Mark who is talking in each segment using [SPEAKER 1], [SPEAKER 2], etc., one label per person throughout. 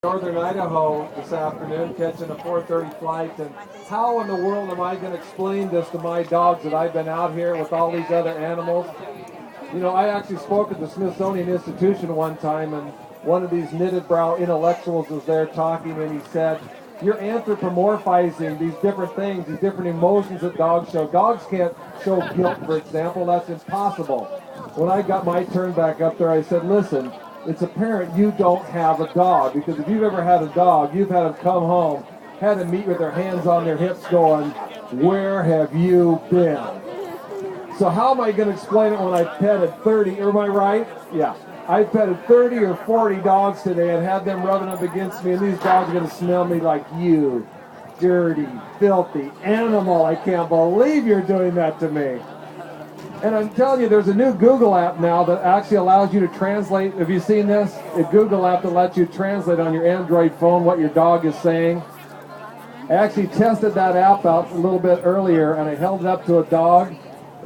[SPEAKER 1] Northern Idaho this afternoon, catching a 4:30 flight, and how in the world am I going to explain this to my dogs that I've been out here with all these other animals? You know, I actually spoke at the Smithsonian Institution one time, and one of these knitted brow intellectuals was there talking, and he said, you're anthropomorphizing these different things, these different emotions that dogs show. Dogs can't show guilt, for example. That's impossible. When I got my turn back up there, I said, listen, it's apparent you don't have a dog, because if you've ever had a dog, you've had them come home, had them meet with their hands on their hips going, where have you been? So how am I going to explain it when I petted 30, am I right? Yeah. I petted 30 or 40 dogs today and had them rubbing up against me, and these dogs are going to smell me like, you dirty, filthy animal. I can't believe you're doing that to me. And I'm telling you, there's a new Google app now that actually allows you to translate. Have you seen this? A Google app that lets you translate on your Android phone what your dog is saying. I actually tested that app out a little bit earlier, and I held it up to a dog,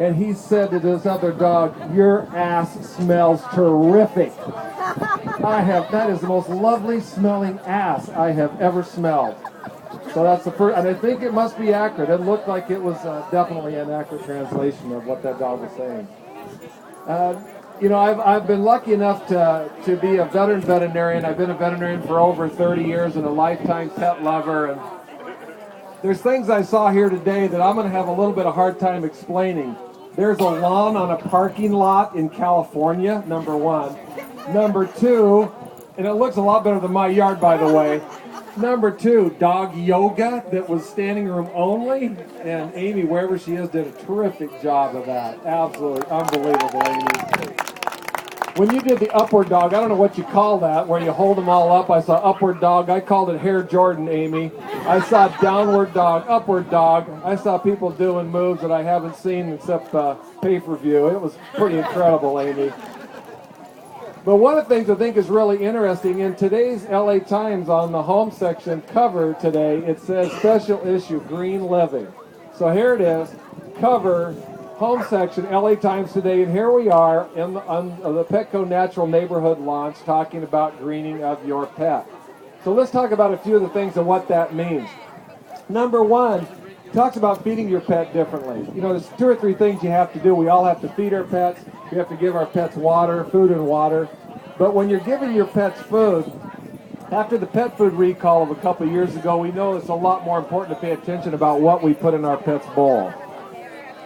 [SPEAKER 1] and he said to this other dog, your ass smells terrific. That is the most lovely smelling ass I have ever smelled. So that's the first, and I think it must be accurate. It looked like it was definitely an accurate translation of what that dog was saying. You know, I've been lucky enough to be a veteran veterinarian. I've been a veterinarian for over 30 years and a lifetime pet lover. And there's things I saw here today that I'm going to have a little bit of hard time explaining. There's a lawn on a parking lot in California, number one. Number two, and it looks a lot better than my yard, by the way. Number two, dog yoga that was standing room only, and Amy, wherever she is, did a terrific job of that. Absolutely unbelievable, Amy. When you did the upward dog, I don't know what you call that, where you hold them all up. I saw upward dog. I called it Hair Jordan, Amy. I saw downward dog, upward dog. I saw people doing moves that I haven't seen except pay-per-view. It was pretty incredible, Amy. But one of the things I think is really interesting, in today's LA Times on the home section cover today, it says special issue, Green Living. So here it is, cover, home section, LA Times today, and here we are on the PETCO Natural Neighborhood launch talking about greening of your pet. So let's talk about a few of the things and what that means. Number one, talks about feeding your pet differently. You know, there's 2 or 3 things you have to do. We all have to feed our pets. We have to give our pets water, food and water. But when you're giving your pets food, after the pet food recall of a couple of years ago, we know it's a lot more important to pay attention about what we put in our pet's bowl.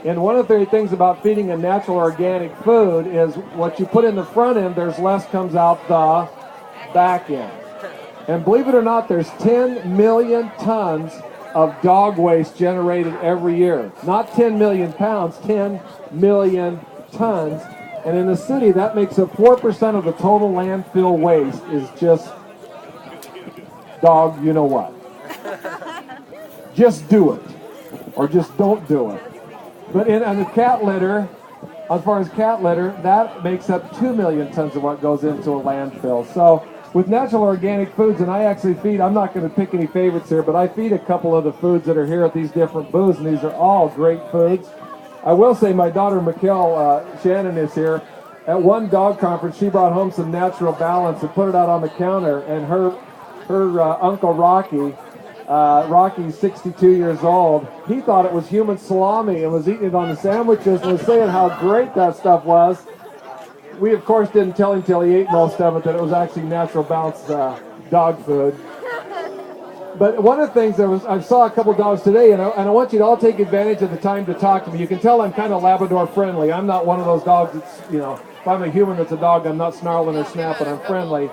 [SPEAKER 1] And one of the things about feeding a natural organic food is what you put in the front end, there's less comes out the back end. And believe it or not, there's 10 million tons of dog waste generated every year. Not 10 million pounds, 10 million tons. And in the city, that makes up 4% of the total landfill waste is just dog, you know what. Just do it. Or just don't do it. But on the cat litter, as far as cat litter, that makes up 2 million tons of what goes into a landfill. So with natural organic foods, and I actually feed, I'm not going to pick any favorites here, but I feed a couple of the foods that are here at these different booths, and these are all great foods. I will say my daughter, Mikkel Shannon, is here. At one dog conference, she brought home some Natural Balance and put it out on the counter, and her Uncle Rocky, Rocky's 62 years old, he thought it was human salami and was eating it on the sandwiches and was saying how great that stuff was. We, of course, didn't tell him till he ate most of it that it was actually Natural Balance dog food. But one of the things I saw a couple dogs today, and I want you to all take advantage of the time to talk to me. You can tell I'm kind of Labrador friendly. I'm not one of those dogs that's, you know, if I'm a human that's a dog, I'm not snarling or snapping. I'm friendly.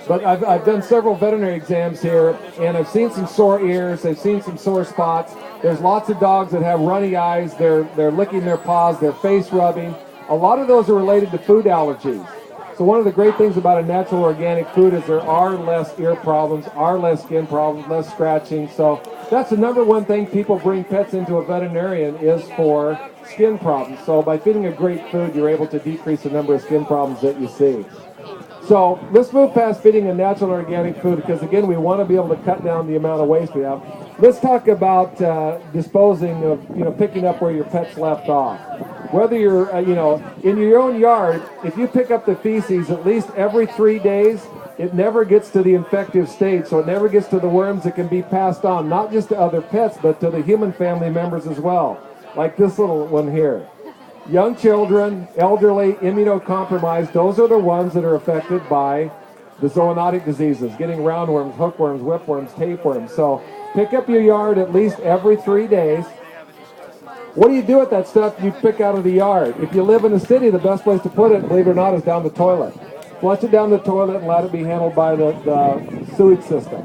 [SPEAKER 1] But I've done several veterinary exams here, and I've seen some sore ears. I've seen some sore spots. There's lots of dogs that have runny eyes. They're licking their paws. They're face rubbing. A lot of those are related to food allergies. So one of the great things about a natural organic food is there are less ear problems, are less skin problems, less scratching. So that's the number one thing people bring pets into a veterinarian is for skin problems. So by feeding a great food, you're able to decrease the number of skin problems that you see. So let's move past feeding a natural organic food because, again, we want to be able to cut down the amount of waste we have. Let's talk about disposing of, picking up where your pet's left off. Whether you're, in your own yard, if you pick up the feces at least every 3 days, it never gets to the infective state, so it never gets to the worms that can be passed on, not just to other pets, but to the human family members as well, like this little one here. Young children, elderly, immunocompromised, those are the ones that are affected by the zoonotic diseases, getting roundworms, hookworms, whipworms, tapeworms. So pick up your yard at least every 3 days. What do you do with that stuff you pick out of the yard? If you live in the city, the best place to put it, believe it or not, is down the toilet. Flush it down the toilet and let it be handled by the sewage system.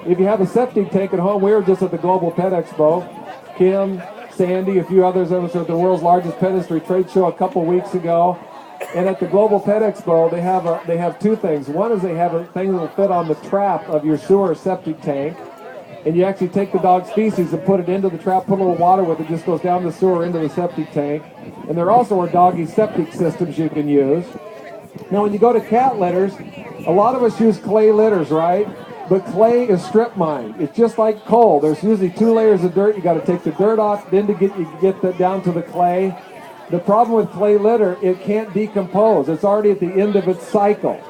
[SPEAKER 1] If you have a septic tank at home, we were just at the Global Pet Expo. Kim, Sandy, a few others of us are at the world's largest pet industry trade show a couple weeks ago. And at the Global Pet Expo, they have two things. One is they have a thing that will fit on the trap of your sewer septic tank. And you actually take the dog's feces and put it into the trap, put a little water with it, just goes down the sewer into the septic tank. And there also are doggy septic systems you can use. Now, when you go to cat litters, a lot of us use clay litters, right? But clay is strip mined. It's just like coal. There's usually 2 layers of dirt. You got to take the dirt off, then you get that down to the clay. The problem with clay litter, it can't decompose. It's already at the end of its cycle.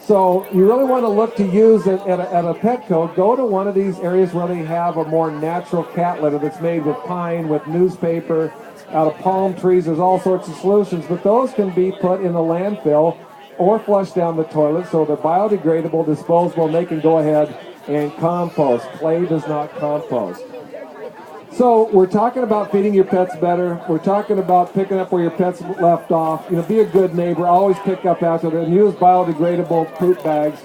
[SPEAKER 1] So you really want to look to use it at a PETCO. Go to one of these areas where they have a more natural cat litter that's made with pine, with newspaper, out of palm trees. There's all sorts of solutions, but those can be put in the landfill or flushed down the toilet, so they're biodegradable, disposable, and they can go ahead and compost. Clay does not compost. So we're talking about feeding your pets better. We're talking about picking up where your pets left off. You know, be a good neighbor. Always pick up after them. Use biodegradable poop bags.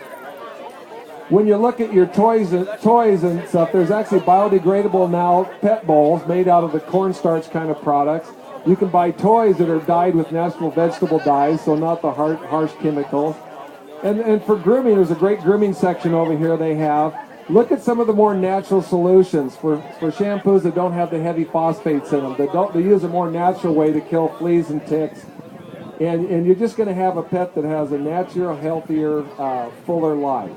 [SPEAKER 1] When you look at your toys and stuff, there's actually biodegradable now pet bowls made out of the cornstarch kind of products. You can buy toys that are dyed with natural vegetable dyes, so not the harsh chemicals. And for grooming, there's a great grooming section over here they have. Look at some of the more natural solutions for shampoos that don't have the heavy phosphates in them. They use a more natural way to kill fleas and ticks. And you're just going to have a pet that has a natural, healthier, fuller life.